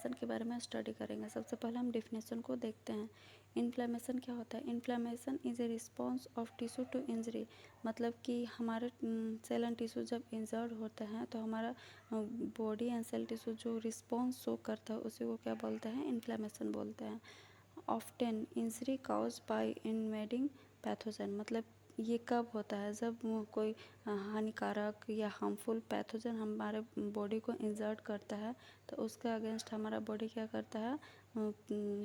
Inflammation के बारे में स्टडी करेंगे। सबसे पहले हम डेफिनेशन को देखते हैं। इन्फ्लेमेशन क्या होता है? Inflammation is a response of tissue to injury. मतलब कि हमारे सेल एंड टिश्यू जब इंजर्ड होते हैं तो हमारा बॉडी एंड सेल टिश्यू जो रिस्पॉन्स शो करता है उसी को क्या बोलते हैं? इन्फ्लेमेशन बोलते हैं। Often injury cause by invading pathogen. मतलब ये कब होता है? जब कोई हानिकारक या हार्मफुल पैथोजन हमारे बॉडी को इंजर्ट करता है तो उसके अगेंस्ट हमारा बॉडी क्या करता है?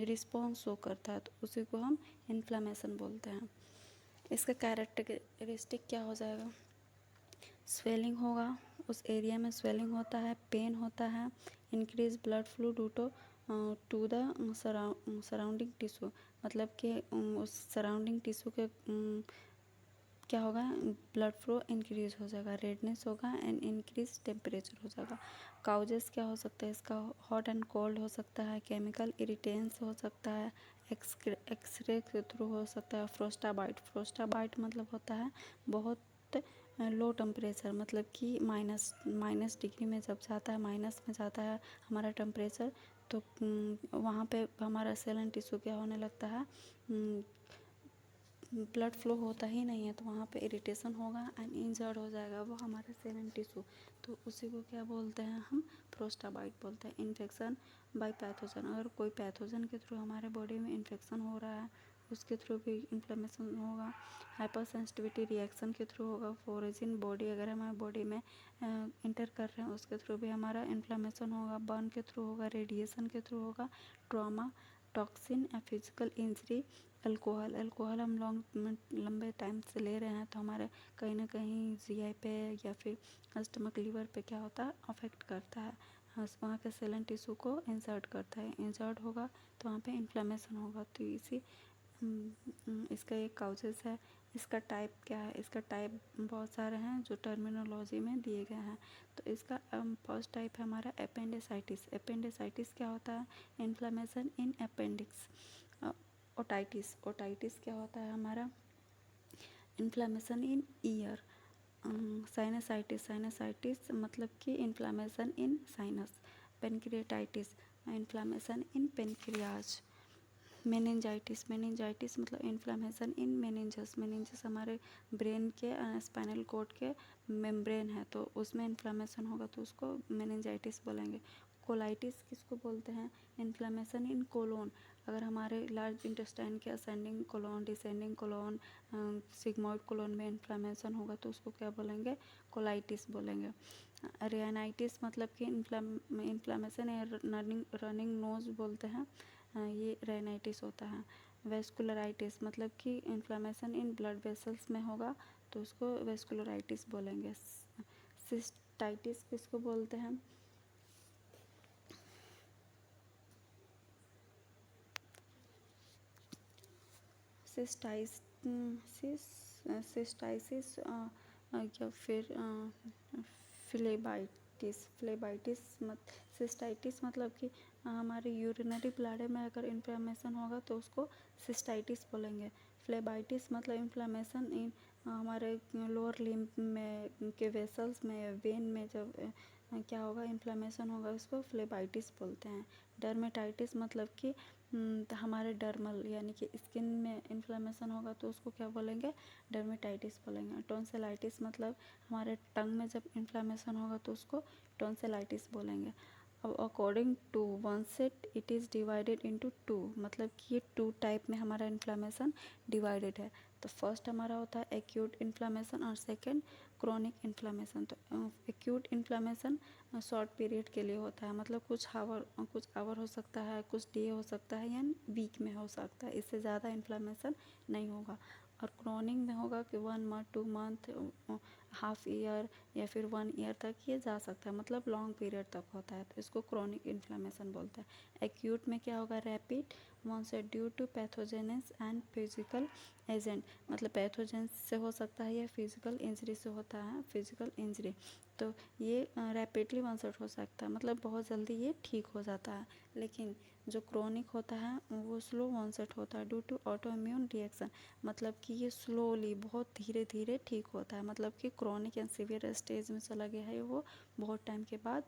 रिस्पॉन्स शो करता है, तो उसी को हम इन्फ्लेमेशन बोलते हैं। इसका कैरेक्टरिस्टिक क्या हो जाएगा? स्वेलिंग होगा, उस एरिया में स्वेलिंग होता है, पेन होता है, increase blood flow due to the surrounding tissue. मतलब कि उस सराउंडिंग टिश्यू के क्या होगा? ब्लड फ्लो इंक्रीज हो जाएगा, रेडनेस होगा एंड इंक्रीज टेम्परेचर हो जाएगा। काउजेस क्या हो सकता है इसका? हॉट एंड कोल्ड हो सकता है, केमिकल इरिटेंस हो सकता है, एक्सरे के थ्रू हो सकता है, फ्रोस्टाबाइट मतलब होता है बहुत लो टेम्परेचर, मतलब कि माइनस डिग्री में जब जाता है, माइनस में जाता है हमारा टेम्परेचर, तो वहाँ पे हमारा सेल एंड टिश्यू क्या होने लगता है? ब्लड फ्लो होता ही नहीं है, तो वहाँ पे इरिटेशन होगा एंड इंजर्ड हो जाएगा वो हमारा सेल एंड टिश्यू, तो उसी को क्या बोलते हैं हम? फ्रोस्टाबाइट बोलते हैं। इन्फेक्शन बाय पैथोजन, अगर कोई पैथोजन के थ्रू हमारे बॉडी में इन्फेक्शन हो रहा है उसके थ्रू भी इन्फ्लेमेशन होगा। हाइपर सेंसिटिविटी रिएक्शन के थ्रू होगा। फॉरेन बॉडी अगर हमारे बॉडी में इंटर कर रहे हैं उसके थ्रू भी हमारा इन्फ्लेमेशन होगा। बर्न के थ्रू होगा, रेडिएशन के थ्रू होगा, ट्रॉमा, टॉक्सिन या फिजिकल इंजरी। अल्कोहल हम लंबे टाइम से ले रहे हैं तो हमारे कहीं ना कहीं जीआई पे या फिर स्टमक लीवर पे क्या होता है? अफेक्ट करता है, वहाँ के सेल एंड टिश्यू को इंसर्ट करता है, इंसर्ट होगा तो वहाँ पे इन्फ्लेमेशन होगा। तो इसी इसका एक काउजेस है। इसका टाइप क्या है? इसका टाइप बहुत सारे हैं जो टर्मिनोलॉजी में दिए गए हैं। तो इसका फर्स्ट टाइप है हमारा एपेंडिसाइटिस। एपेंडिसाइटिस क्या होता है? Inflammation in appendix. ओटाइटिस क्या होता है हमारा? Inflammation in year. साइनसाइटिस मतलब कि inflammation in sinus. Pancreatitis, inflammation in pancreas. Meningitis मतलब इन्फ्लेमेशन इन मेनिंजस हमारे ब्रेन के स्पाइनल कॉर्ड के मेम्ब्रेन है तो उसमें इन्फ्लेमेशन होगा तो उसको मेनिंजाइटिस बोलेंगे। कोलाइटिस किसको बोलते हैं? Inflammation in colon. अगर हमारे लार्ज इंटेस्टाइन के ascending colon, descending colon, sigmoid colon में इन्फ्लेमेशन होगा तो उसको क्या बोलेंगे? कोलाइटिस बोलेंगे। रेनाइटिस मतलब कि इन्फ्लेमेशन या रनिंग नोज बोलते हैं, ये रेनाइटिस होता है। वेस्कुलराइटिस मतलब कि इन्फ्लेमेशन इन ब्लड वेसल्स में होगा तो उसको वेस्कुलराइटिस बोलेंगे। सिस्टाइटिस किसको बोलते हैं? सिस्टाइसिस या फिर फ्लेबाइटिस सिस्टाइटिस मतलब कि हमारे यूरिनरी ब्लैडर में अगर इन्फ्लेमेशन होगा तो उसको सिस्टाइटिस बोलेंगे। फ्लेबाइटिस मतलब इन्फ्लेमेशन इन हमारे लोअर लिम्ब में के वेसल्स में, वेन में जब क्या होगा? इन्फ्लेमेशन होगा उसको फ्लेबाइटिस बोलते हैं। डर्मेटाइटिस मतलब कि हमारे डर्मल यानी कि स्किन में इन्फ्लेमेशन होगा तो उसको क्या बोलेंगे? डर्मेटाइटिस बोलेंगे। टॉन्सिलाइटिस मतलब हमारे टंग में जब इन्फ्लेमेशन होगा तो उसको टॉन्सिलाइटिस बोलेंगे। अब according to onset it is divided into two, मतलब कि ये टू टाइप में हमारा इन्फ्लेमेशन डिवाइडेड है। तो फर्स्ट हमारा होता है एक्यूट इन्फ्लेमेशन और सेकंड क्रोनिक इन्फ्लेमेशन। तो एक्यूट इन्फ्लेमेशन शॉर्ट पीरियड के लिए होता है, मतलब कुछ आवर हो सकता है, कुछ डे हो सकता है या वीक में हो सकता है, इससे ज़्यादा इन्फ्लेमेशन नहीं होगा। और क्रोनिक में होगा कि 1 मंथ, 2 मंथ, हाफ ईयर या फिर 1 ईयर तक ये जा सकता है, मतलब लॉन्ग पीरियड तक होता है, तो इसको क्रोनिक इन्फ्लेमेशन बोलते हैं। एक्यूट में क्या होगा? Rapid onset due to pathogens and physical agent, मतलब पैथोजन से हो सकता है या फिजिकल इंजरी से होता है, फिजिकल इंजरी। तो ये रैपिडली वॉन्सेट हो सकता है, मतलब बहुत जल्दी ये ठीक हो जाता है। लेकिन जो क्रोनिक होता है वो स्लो वॉन्सेट होता है due to autoimmune reaction, मतलब कि ये स्लोली बहुत धीरे धीरे ठीक होता है, मतलब कि क्रोनिक एंड सीवियर स्टेज में चला गया है वो बहुत टाइम के बाद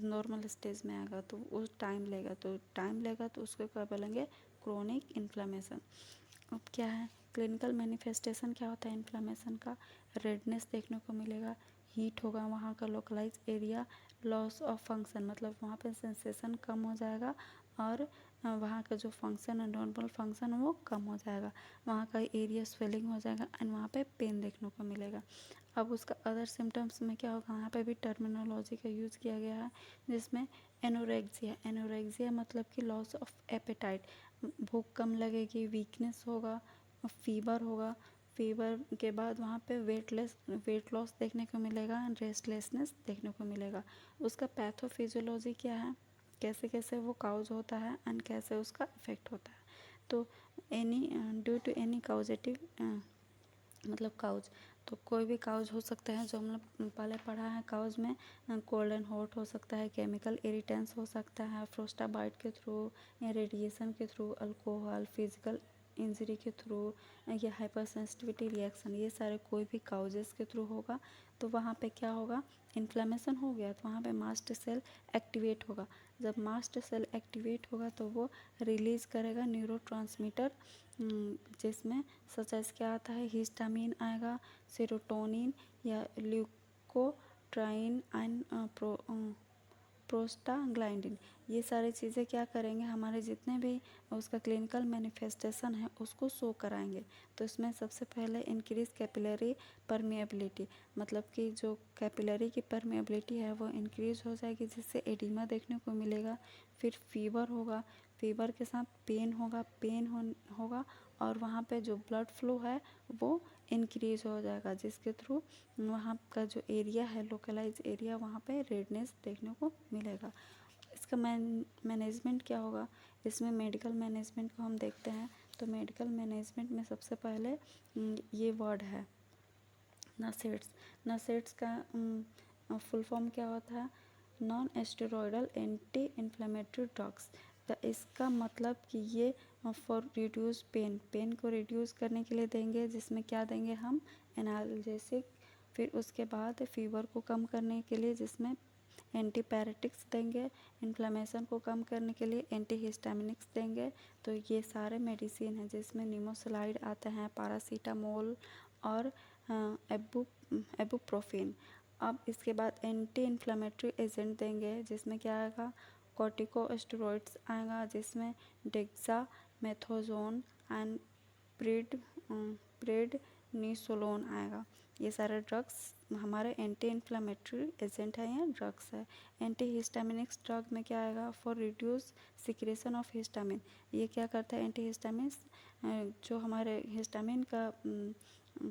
नॉर्मल स्टेज में आएगा तो वो टाइम लेगा, तो उसको क्या बोलेंगे, क्रोनिक इन्फ्लेमेशन। अब क्या है क्लिनिकल मैनिफेस्टेशन, क्या होता है इन्फ्लेमेशन का, रेडनेस देखने को मिलेगा, हीट होगा वहाँ का localise area, loss of function मतलब वहाँ पे सेंसेशन कम हो जाएगा और वहाँ का जो फंक्शन है नॉर्मल फंक्शन वो कम हो जाएगा, वहाँ का एरिया स्वेलिंग हो जाएगा एंड वहाँ पे पेन देखने को मिलेगा। अब उसका अदर सिम्टम्स में क्या होगा, वहाँ पे भी टर्मिनोलॉजी का यूज़ किया गया है जिसमें एनोरेक्सिया मतलब कि लॉस ऑफ एपेटाइट, भूख कम लगेगी, वीकनेस होगा, फीवर होगा, फीवर के बाद वहाँ पे वेट लॉस देखने को मिलेगा एंड रेस्टलेसनेस देखने को मिलेगा। उसका पैथोफिजियोलॉजी क्या है, कैसे कैसे वो काउज होता है एंड कैसे उसका इफेक्ट होता है। तो एनी ड्यू टू एनी काउजेटिव मतलब काउज, तो कोई भी काउज हो सकता है जो हम लोग पहले पढ़ा है काउज में, कोल्ड एंड हॉट हो सकता है, केमिकल इरिटेंस हो सकता है, फ्रोस्टाबाइट के थ्रू या रेडिएशन के थ्रू, अल्कोहल, फिजिकल इंजरी के थ्रू या हाइपर सेंसिटिविटी रिएक्शन, ये सारे कोई भी काउजेस के थ्रू होगा। तो वहाँ पे क्या होगा, इन्फ्लेमेशन हो गया तो वहाँ पे मास्ट सेल एक्टिवेट होगा, जब मास्ट सेल एक्टिवेट होगा तो वो रिलीज़ करेगा न्यूरोट्रांसमीटर, जिसमें सच एज क्या आता है, हिस्टामिन आएगा, सेरोटोनिन या ल्यूकोट्राइन एंड प्रोस्टाग्लैंडिन, ये सारी चीज़ें क्या करेंगे, हमारे जितने भी उसका क्लिनिकल मैनिफेस्टेशन है उसको शो कराएंगे। तो इसमें सबसे पहले इंक्रीज कैपिलरी परमेबिलिटी, मतलब कि जो कैपिलरी की परमेबिलिटी है वो इंक्रीज हो जाएगी जिससे एडिमा देखने को मिलेगा। फिर फीवर होगा, फीवर के साथ पेन होगा और वहाँ पे जो ब्लड फ्लो है वो इंक्रीज हो जाएगा जिसके थ्रू वहाँ का जो एरिया है लोकलाइज एरिया वहाँ पे रेडनेस देखने को मिलेगा। इसका मैनेजमेंट क्या होगा, इसमें मेडिकल मैनेजमेंट को हम देखते हैं तो मेडिकल मैनेजमेंट में सबसे पहले ये वर्ड है नसेट्स का फुल फॉर्म क्या होता है, नॉन एस्टेरॉयडल एंटी इन्फ्लेमेटरी ड्रग्स। तो इसका मतलब कि ये फॉर रिड्यूस पेन को रिड्यूस करने के लिए देंगे, जिसमें क्या देंगे हम, एनाल्जेसिक। फिर उसके बाद फीवर को कम करने के लिए जिसमें एंटीपैरेटिक्स देंगे, इन्फ्लेमेशन को कम करने के लिए एंटीहिस्टामिनिक्स देंगे। तो ये सारे मेडिसिन हैं जिसमें निमोसलाइड आते हैं, पैरासीटामोल और एबुप्रोफेन। अब इसके बाद एंटी इन्फ्लेमेटरी एजेंट देंगे जिसमें क्या आएगा, कॉर्टिकोस्टेरॉइड्स आएगा जिसमें डेक्सामेथासोन एंड प्रेडनिसोलोन आएगा। ये सारे ड्रग्स हमारे एंटी इन्फ्लेमेटरी एजेंट है या ड्रग्स है। एंटी हिस्टामिनिक्स ड्रग में क्या आएगा, for reduce secretion of histamine, ये क्या करता है एंटी हिस्टामिन, जो हमारे हिस्टामिन का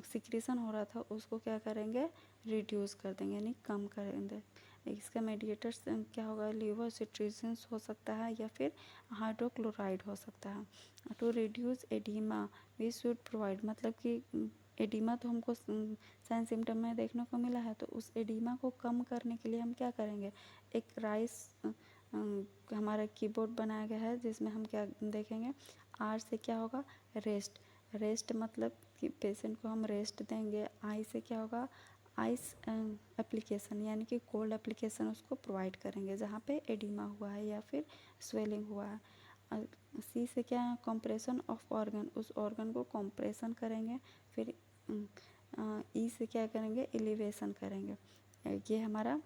सिक्रेशन हो रहा था उसको क्या करेंगे, रिड्यूस कर देंगे यानी कम करेंगे। इसका मेडिएटर्स क्या होगा, लीवोसिट्रीजिन्स हो सकता है या फिर हाइड्रोक्लोराइड हो सकता है। To reduce oedema we should provide, मतलब कि एडिमा तो हमको साइन सिम्टम में देखने को मिला है, तो उस एडिमा को कम करने के लिए हम क्या करेंगे, एक राइस हमारा कीबोर्ड बनाया गया है जिसमें हम क्या देखेंगे, आर से क्या होगा, रेस्ट मतलब कि पेशेंट को हम रेस्ट देंगे। आई से क्या होगा, आइस एप्लीकेशन यानी कि कोल्ड एप्लीकेशन उसको प्रोवाइड करेंगे जहाँ पे एडिमा हुआ है या फिर स्वेलिंग हुआ है। सी से क्या है, कंप्रेशन ऑफ ऑर्गन, उस ऑर्गन को कंप्रेशन करेंगे। फिर ई से क्या करेंगे, एलिवेशन करेंगे। ये हमारा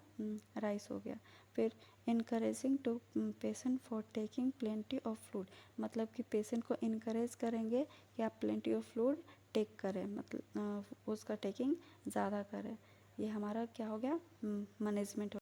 राइस हो गया। फिर encouraging to patient for taking plenty of fluid, मतलब कि पेशेंट को इनकरेज करेंगे कि आप प्लेंटी ऑफ फ्लूइड टेक करें, मतलब उसका टेकिंग ज़्यादा करें। ये हमारा क्या हो गया, मैनेजमेंट।